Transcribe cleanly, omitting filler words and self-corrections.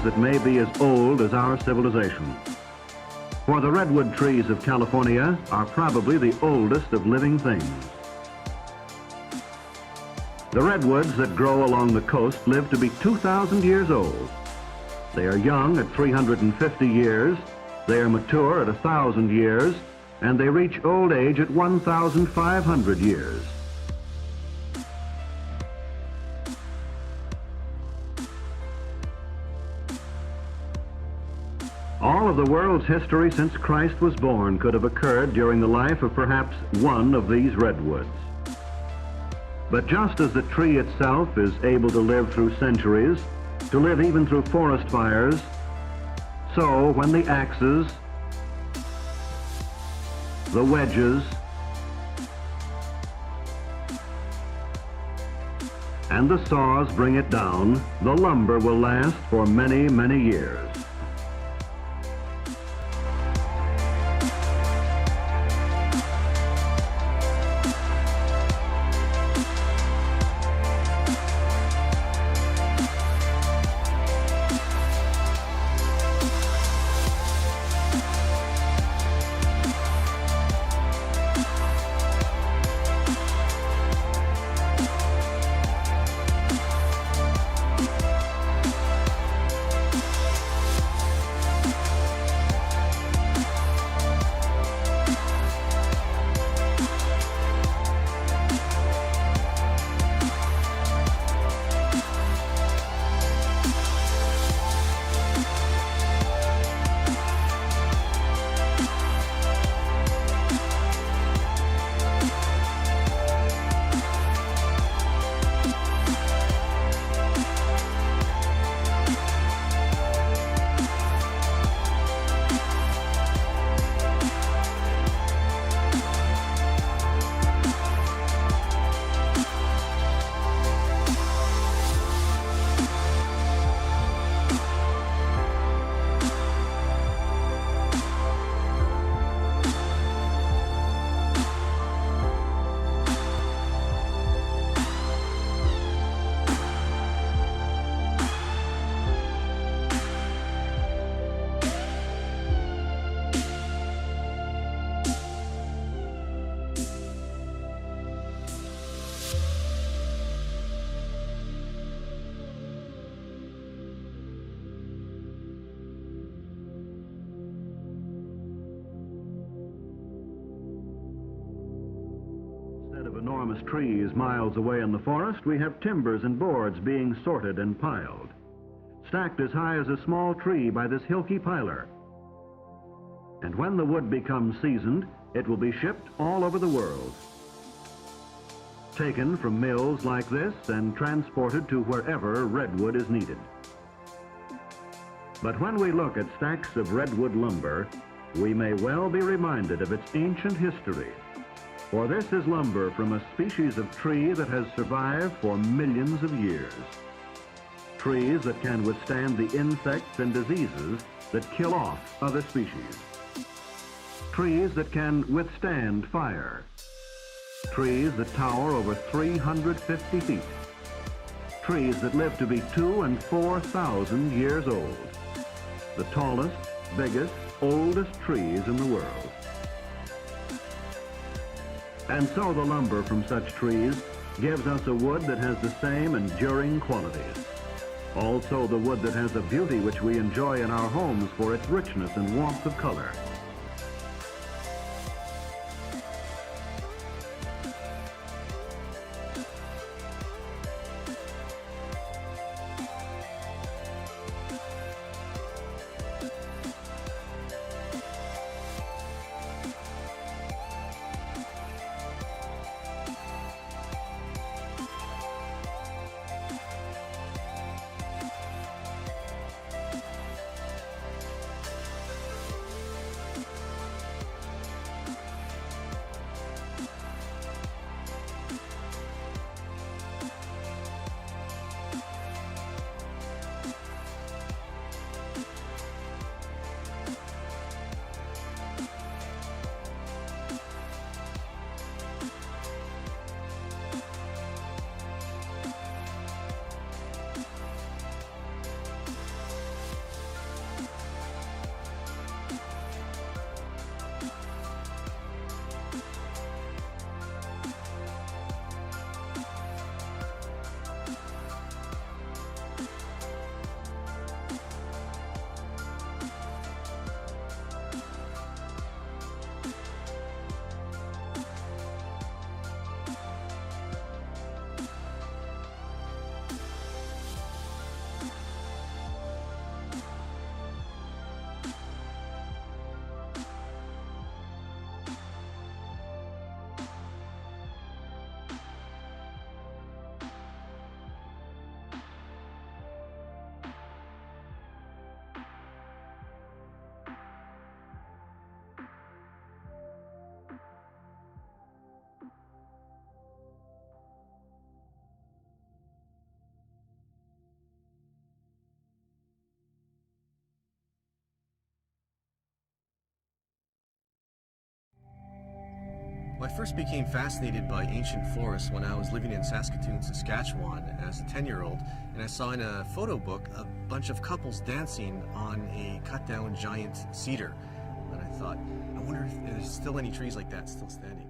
that may be as old as our civilization. For the redwood trees of California are probably the oldest of living things. The redwoods that grow along the coast live to be 2,000 years old. They are young at 350 years, they are mature at 1,000 years, and they reach old age at 1,500 years. All of the world's history since Christ was born could have occurred during the life of perhaps one of these redwoods. But just as the tree itself is able to live through centuries, to live even through forest fires, so when the axes, the wedges, and the saws bring it down, the lumber will last for many, many years. Enormous trees miles away in the forest, we have timbers and boards being sorted and piled, stacked as high as a small tree by this hilky piler. And when the wood becomes seasoned, it will be shipped all over the world, taken from mills like this and transported to wherever redwood is needed. But when we look at stacks of redwood lumber, we may well be reminded of its ancient history. For this is lumber from a species of tree that has survived for millions of years. Trees that can withstand the insects and diseases that kill off other species. Trees that can withstand fire. Trees that tower over 350 feet. Trees that live to be 2,000 and 4,000 years old. The tallest, biggest, oldest trees in the world. And so the lumber from such trees gives us a wood that has the same enduring qualities. Also the wood that has a beauty which we enjoy in our homes for its richness and warmth of color. Well, I first became fascinated by ancient forests when I was living in Saskatoon, Saskatchewan as a 10-year-old, and I saw in a photo book a bunch of couples dancing on a cut-down giant cedar. And I thought, I wonder if there's still any trees like that still standing.